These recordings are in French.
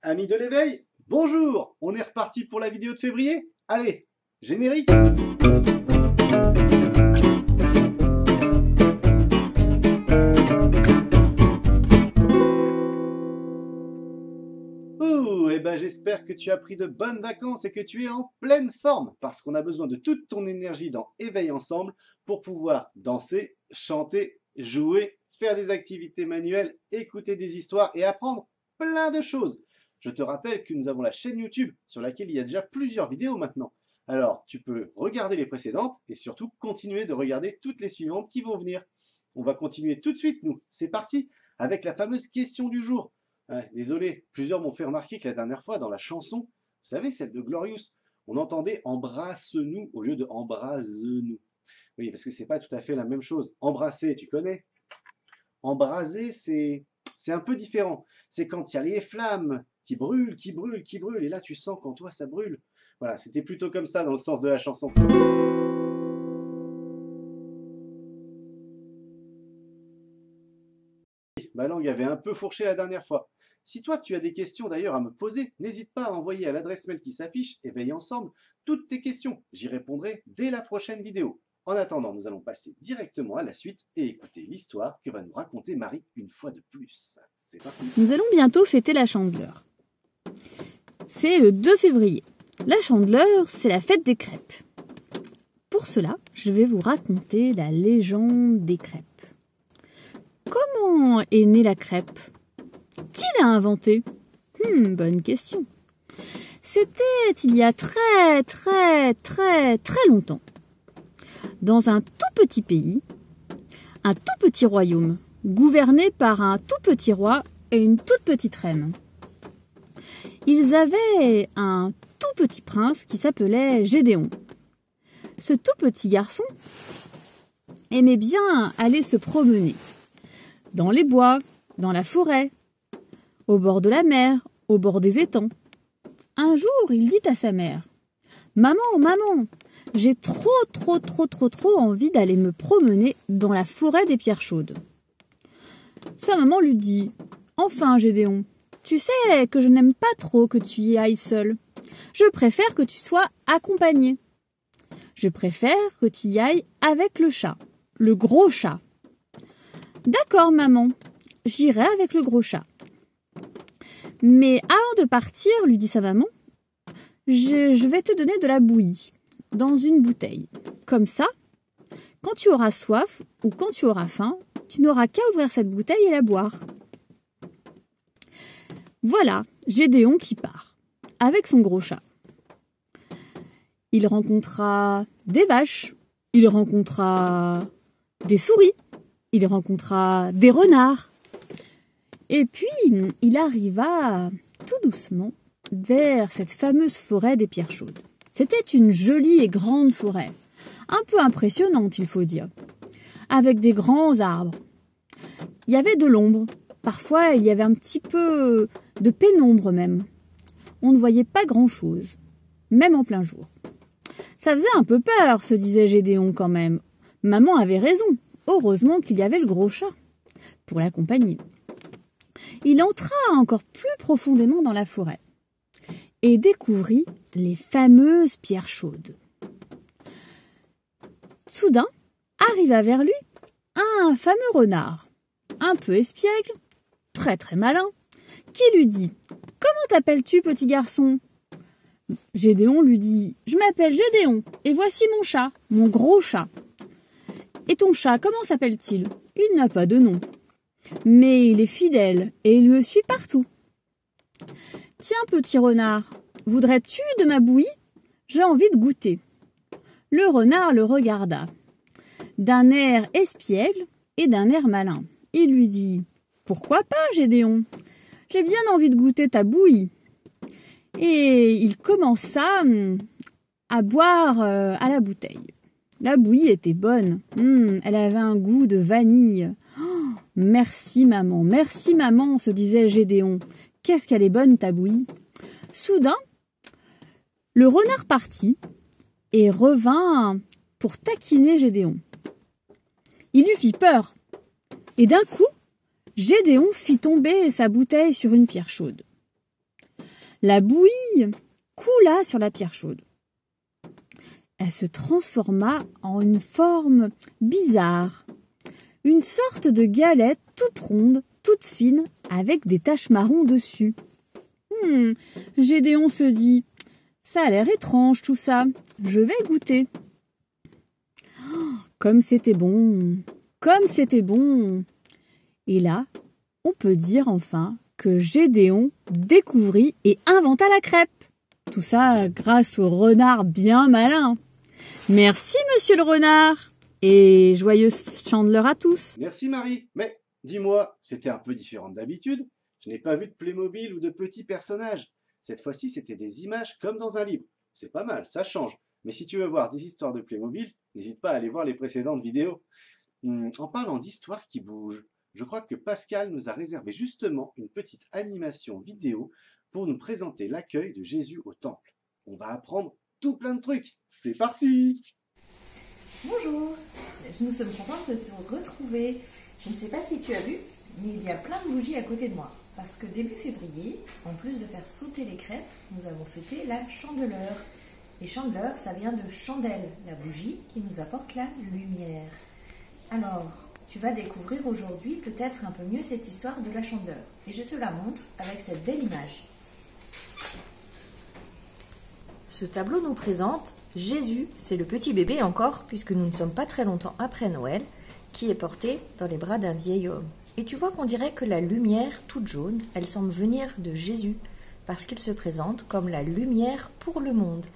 Amis de l'éveil, bonjour. On est reparti pour la vidéo de février. Allez, générique. Ouh, et ben j'espère que tu as pris de bonnes vacances et que tu es en pleine forme, parce qu'on a besoin de toute ton énergie dans Éveil ensemble pour pouvoir danser, chanter, jouer, faire des activités manuelles, écouter des histoires et apprendre plein de choses. Je te rappelle que nous avons la chaîne YouTube sur laquelle il y a déjà plusieurs vidéos maintenant. Alors, tu peux regarder les précédentes et surtout continuer de regarder toutes les suivantes qui vont venir. On va continuer tout de suite, nous. C'est parti avec la fameuse question du jour. Désolé, plusieurs m'ont fait remarquer que la dernière fois, dans la chanson, vous savez, celle de Glorious, on entendait « embrasse-nous » au lieu de « embrase-nous ». Oui, parce que c'est pas tout à fait la même chose. Embrasser, tu connais? Embraser, c'est un peu différent. C'est quand il y a les flammes qui brûlent, qui brûlent, qui brûlent, et là tu sens qu'en toi ça brûle. Voilà, c'était plutôt comme ça dans le sens de la chanson. Ma langue avait un peu fourché la dernière fois. Si toi tu as des questions d'ailleurs à me poser, n'hésite pas à envoyer à l'adresse mail qui s'affiche, Éveille ensemble, toutes tes questions. J'y répondrai dès la prochaine vidéo. En attendant, nous allons passer directement à la suite et écouter l'histoire que va nous raconter Marie une fois de plus. C'est parti. Nous allons bientôt fêter la Chandeleur. C'est le 2 février. La Chandeleur, c'est la fête des crêpes. Pour cela, je vais vous raconter la légende des crêpes. Comment est née la crêpe? Qui l'a inventée? Bonne question. C'était il y a très longtemps. Dans un tout petit pays, un tout petit royaume, gouverné par un tout petit roi et une toute petite reine. Ils avaient un tout petit prince qui s'appelait Gédéon. Ce tout petit garçon aimait bien aller se promener dans les bois, dans la forêt, au bord de la mer, au bord des étangs. Un jour, il dit à sa mère: « Maman, j'ai trop envie d'aller me promener dans la forêt des pierres chaudes. » Sa maman lui dit: « Enfin, Gédéon, tu sais que je n'aime pas trop que tu y ailles seul. Je préfère que tu sois accompagné. Je préfère que tu y ailles avec le chat, le gros chat. »« D'accord, maman, j'irai avec le gros chat. »« Mais avant de partir, lui dit sa maman, je vais te donner de la bouillie dans une bouteille. Comme ça, quand tu auras soif ou quand tu auras faim, tu n'auras qu'à ouvrir cette bouteille et la boire. » Voilà Gédéon qui part, avec son gros chat. Il rencontra des vaches, il rencontra des souris, il rencontra des renards. Et puis, il arriva tout doucement vers cette fameuse forêt des pierres chaudes. C'était une jolie et grande forêt, un peu impressionnante, il faut dire, avec des grands arbres. Il y avait de l'ombre, parfois il y avait un petit peu de pénombre même. On ne voyait pas grand-chose, même en plein jour. Ça faisait un peu peur, se disait Gédéon quand même. Maman avait raison, heureusement qu'il y avait le gros chat pour l'accompagner. Il entra encore plus profondément dans la forêt et découvrit les fameuses pierres chaudes. Soudain, arriva vers lui un fameux renard, un peu espiègle, très malin, qui lui dit: « Comment t'appelles-tu, petit garçon ?» Gédéon lui dit: « Je m'appelle Gédéon, et voici mon chat, mon gros chat. »« Et ton chat, comment s'appelle-t-il ?»« Il n'a pas de nom. Mais il est fidèle, et il me suit partout. »« Tiens, petit renard, voudrais-tu de ma bouillie? J'ai envie de goûter. » Le renard le regarda, d'un air espiègle et d'un air malin. Il lui dit: « Pourquoi pas, Gédéon? J'ai bien envie de goûter ta bouillie. » Et il commença à boire à la bouteille. La bouillie était bonne. Elle avait un goût de vanille. Oh, merci maman, se disait Gédéon. Qu'est-ce qu'elle est bonne ta bouillie. Soudain, le renard partit et revint pour taquiner Gédéon. Il lui fit peur. Et d'un coup, Gédéon fit tomber sa bouteille sur une pierre chaude. La bouillie coula sur la pierre chaude. Elle se transforma en une forme bizarre, une sorte de galette toute ronde, toute fine, avec des taches marron dessus. Gédéon se dit, ça a l'air étrange tout ça, je vais goûter. Oh, comme c'était bon, comme c'était bon. Et là, on peut dire enfin que Gédéon découvrit et inventa la crêpe. Tout ça grâce au renard bien malin. Merci, monsieur le renard, et joyeuse Chandeleur à tous. Merci Marie, mais dis-moi, c'était un peu différent d'habitude. Je n'ai pas vu de Playmobil ou de petits personnages. Cette fois-ci, c'était des images comme dans un livre. C'est pas mal, ça change. Mais si tu veux voir des histoires de Playmobil, n'hésite pas à aller voir les précédentes vidéos. En parlant d'histoires qui bougent, je crois que Pascal nous a réservé justement une petite animation vidéo pour nous présenter l'accueil de Jésus au temple. On va apprendre tout plein de trucs. C'est parti! Bonjour, nous sommes contents de te retrouver. Je ne sais pas si tu as vu, mais il y a plein de bougies à côté de moi. Parce que début février, en plus de faire sauter les crêpes, nous avons fêté la Chandeleur. Et Chandeleur, ça vient de chandelle, la bougie qui nous apporte la lumière. Alors, tu vas découvrir aujourd'hui peut-être un peu mieux cette histoire de la Chandeleur. Et je te la montre avec cette belle image. Ce tableau nous présente Jésus, c'est le petit bébé encore, puisque nous ne sommes pas très longtemps après Noël, qui est porté dans les bras d'un vieil homme. Et tu vois qu'on dirait que la lumière, toute jaune, elle semble venir de Jésus, parce qu'il se présente comme la lumière pour le monde.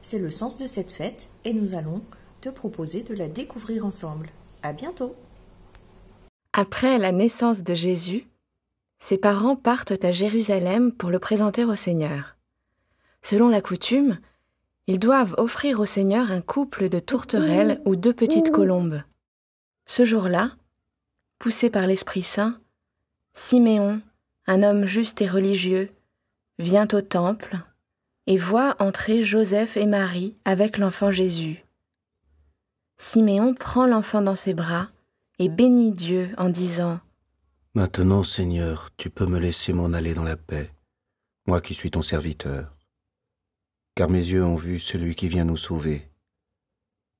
C'est le sens de cette fête, et nous allons te proposer de la découvrir ensemble. À bientôt! Après la naissance de Jésus, ses parents partent à Jérusalem pour le présenter au Seigneur. Selon la coutume, ils doivent offrir au Seigneur un couple de tourterelles ou 2 petites colombes. Ce jour-là, poussé par l'Esprit Saint, Siméon, un homme juste et religieux, vient au temple et voit entrer Joseph et Marie avec l'enfant Jésus. Siméon prend l'enfant dans ses bras et bénit Dieu en disant « Maintenant, Seigneur, tu peux me laisser m'en aller dans la paix, moi qui suis ton serviteur. Car mes yeux ont vu celui qui vient nous sauver.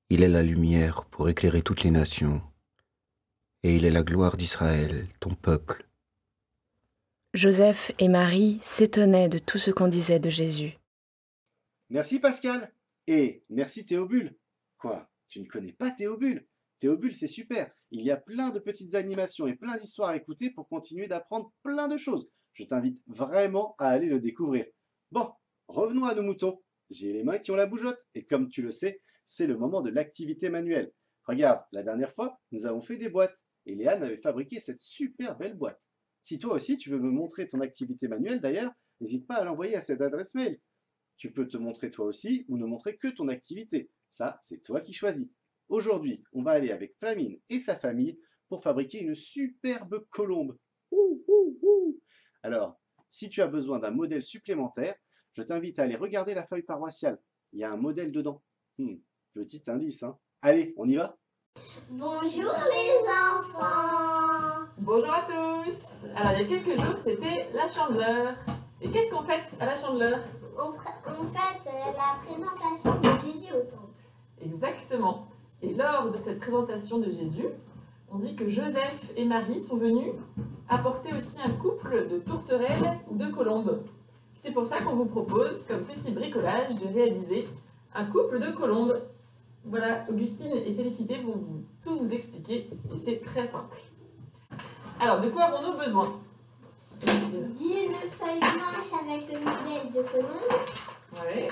Il est la lumière pour éclairer toutes les nations, et il est la gloire d'Israël, ton peuple. » Joseph et Marie s'étonnaient de tout ce qu'on disait de Jésus. Merci Pascal. Et merci Théobule. Quoi, tu ne connais pas Théobule? Théobule, c'est super. Il y a plein de petites animations et plein d'histoires à écouter pour continuer d'apprendre plein de choses. Je t'invite vraiment à aller le découvrir. Bon, revenons à nos moutons. J'ai les mains qui ont la bougeotte et comme tu le sais, c'est le moment de l'activité manuelle. Regarde, la dernière fois, nous avons fait des boîtes et Léane avait fabriqué cette super belle boîte. Si toi aussi tu veux me montrer ton activité manuelle d'ailleurs, n'hésite pas à l'envoyer à cette adresse mail. Tu peux te montrer toi aussi ou ne montrer que ton activité. Ça, c'est toi qui choisis. Aujourd'hui, on va aller avec Flamine et sa famille pour fabriquer une superbe colombe. Alors, si tu as besoin d'un modèle supplémentaire, je t'invite à aller regarder la feuille paroissiale. Il y a un modèle dedans. Petit indice, hein. Allez, on y va? Bonjour les enfants! Bonjour à tous! Alors il y a quelques jours c'était la Chandeleur. Et qu'est-ce qu'on fête à la Chandeleur? On fête la présentation de Jésus au temple. Exactement. Et lors de cette présentation de Jésus, on dit que Joseph et Marie sont venus apporter aussi un couple de tourterelles ou de colombes. C'est pour ça qu'on vous propose, comme petit bricolage, de réaliser un couple de colombes. Voilà, Augustine et Félicité vont tout vous expliquer et c'est très simple. Alors, de quoi avons-nous besoin? D'une feuille blanche avec le modèle de colombe. Ouais.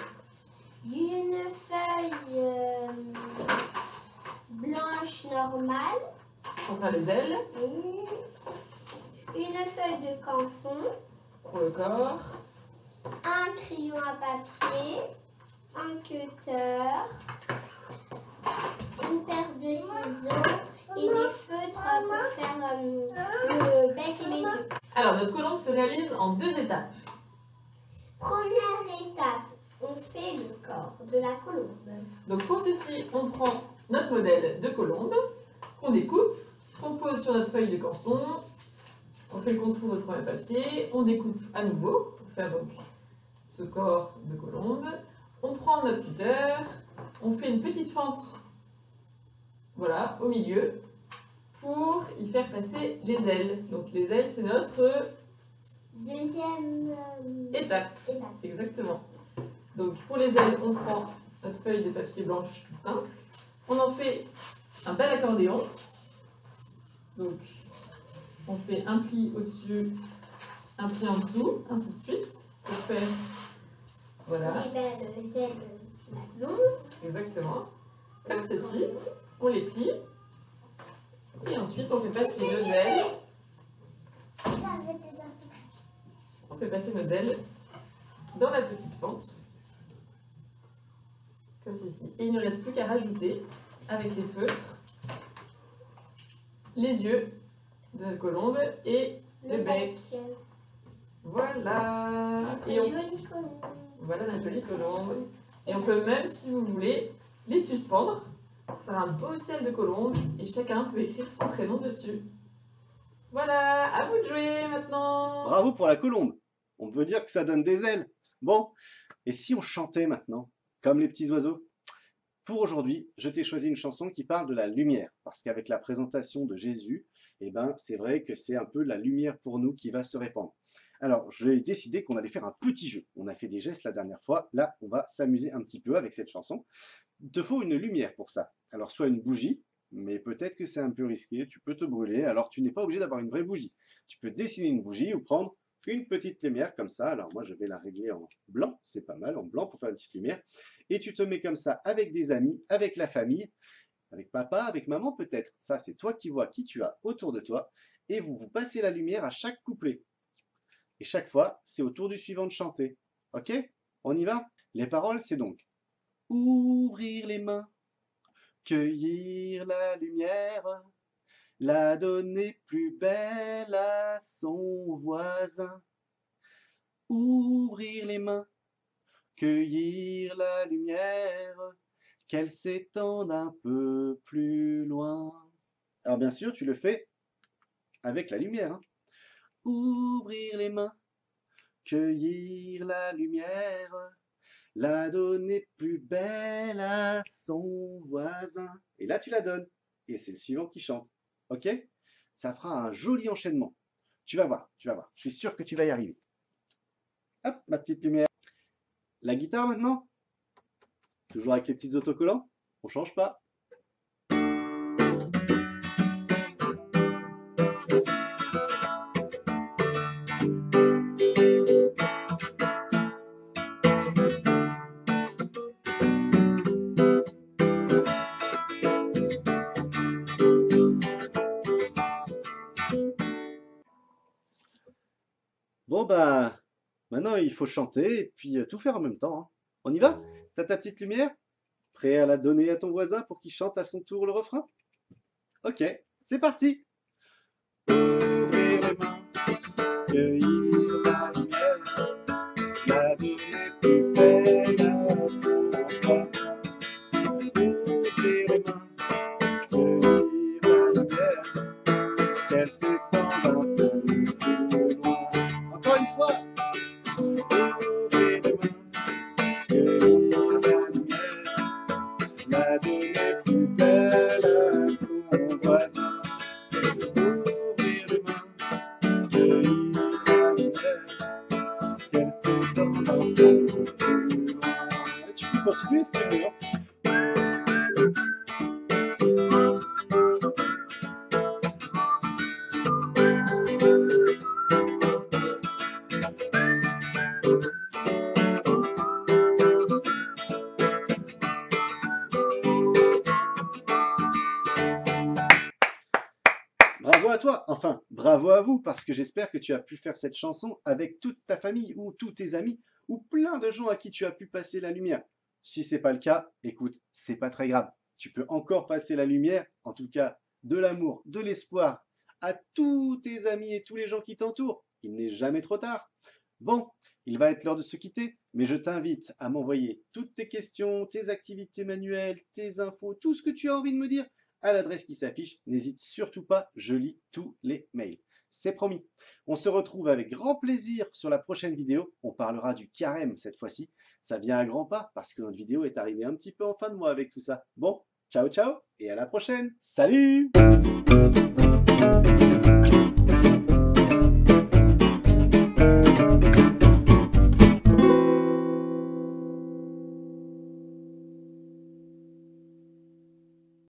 D'une feuille blanche normale. Pour faire les ailes. Oui. Une feuille de canson. Pour le corps. Un crayon à papier. Un cutter. Une paire de ciseaux. Et des feutres pour faire le bec et les yeux. Alors, notre colombe se réalise en 2 étapes. Première étape, on fait le corps de la colombe. Donc pour ceci, on prend notre modèle de colombe, qu'on découpe, qu'on pose sur notre feuille de canson, on fait le contour de notre premier papier, on découpe à nouveau pour faire donc ce corps de colombe. On prend notre cutter, on fait une petite fente, voilà, au milieu, pour y faire passer les ailes. Donc les ailes, c'est notre Deuxième étape. étape. Exactement. Donc pour les ailes, on prend notre feuille de papier blanche toute simple. On en fait un bel accordéon. Donc on fait un pli au-dessus, un pli en dessous, ainsi de suite, pour faire, voilà, Et ben, les ailes maintenant. exactement, comme ceci. On les plie. Et ensuite on fait passer nos ailes. On fait passer nos ailes dans la petite fente. Comme ceci. Et il ne reste plus qu'à rajouter, avec les feutres, les yeux de notre colombe et le bec. Voilà. Et on... Joli colombe. Voilà notre jolie colombe. Et on peut même, si vous voulez, les suspendre, faire un beau ciel de colombe et chacun peut écrire son prénom dessus. Voilà, à vous de jouer maintenant. Bravo pour la colombe. On peut dire que ça donne des ailes. Bon, et si on chantait maintenant, comme les petits oiseaux? Pour aujourd'hui, je t'ai choisi une chanson qui parle de la lumière, parce qu'avec la présentation de Jésus, eh ben, c'est vrai que c'est un peu la lumière pour nous qui va se répandre. Alors, j'ai décidé qu'on allait faire un petit jeu. On a fait des gestes la dernière fois. Là, on va s'amuser un petit peu avec cette chanson. Il te faut une lumière pour ça. Alors, soit une bougie, mais peut-être que c'est un peu risqué. Tu peux te brûler. Alors, tu n'es pas obligé d'avoir une vraie bougie. Tu peux dessiner une bougie ou prendre une petite lumière comme ça. Alors, moi, je vais la régler en blanc. C'est pas mal, en blanc pour faire une petite lumière. Et tu te mets comme ça avec des amis, avec la famille, avec papa, avec maman peut-être. Ça, c'est toi qui vois qui tu as autour de toi. Et vous vous passez la lumière à chaque couplet. Et chaque fois, c'est au tour du suivant de chanter. Ok? On y va? Les paroles, c'est donc ouvrir les mains, cueillir la lumière, la donner plus belle à son voisin. Ouvrir les mains, cueillir la lumière, qu'elle s'étende un peu plus loin. Alors bien sûr, tu le fais avec la lumière, hein. Ouvrir les mains, cueillir la lumière, la donner plus belle à son voisin. Et là, tu la donnes. Et c'est le suivant qui chante. Ok? Ça fera un joli enchaînement. Tu vas voir, tu vas voir. Je suis sûr que tu vas y arriver. Hop, ma petite lumière. La guitare maintenant? Toujours avec les petits autocollants? On change pas. Bon bah, maintenant il faut chanter et puis tout faire en même temps, hein. On y va? T'as ta petite lumière? Prêt à la donner à ton voisin pour qu'il chante à son tour le refrain? Ok, c'est parti! Ouvrir les mains, cueillir la lumière, la donner plus belle à son voisin. Ouvrir les mains, cueillir la lumière, qu'elle s'étende un peu plus loin. Encore une fois! Ouvrir les mains, cueillir la lumière, la donner plus belle à son voisin. Ouvrir les mains, cueillir la lumière, qu'elle s'étende un peu plus loin. Et tu peux continuer si tu veux, hein. Bravo à toi, enfin, bravo à vous, parce que j'espère que tu as pu faire cette chanson avec toute ta famille ou tous tes amis ou plein de gens à qui tu as pu passer la lumière. Si c'est pas le cas, écoute, c'est pas très grave. Tu peux encore passer la lumière, en tout cas de l'amour, de l'espoir, à tous tes amis et tous les gens qui t'entourent. Il n'est jamais trop tard. Bon, il va être l'heure de se quitter, mais je t'invite à m'envoyer toutes tes questions, tes activités manuelles, tes infos, tout ce que tu as envie de me dire à l'adresse qui s'affiche. N'hésite surtout pas, je lis tous les mails. c'est promis. On se retrouve avec grand plaisir sur la prochaine vidéo. On parlera du carême cette fois-ci. Ça vient à grands pas parce que notre vidéo est arrivée un petit peu en fin de mois avec tout ça. Bon, ciao ciao et à la prochaine. Salut!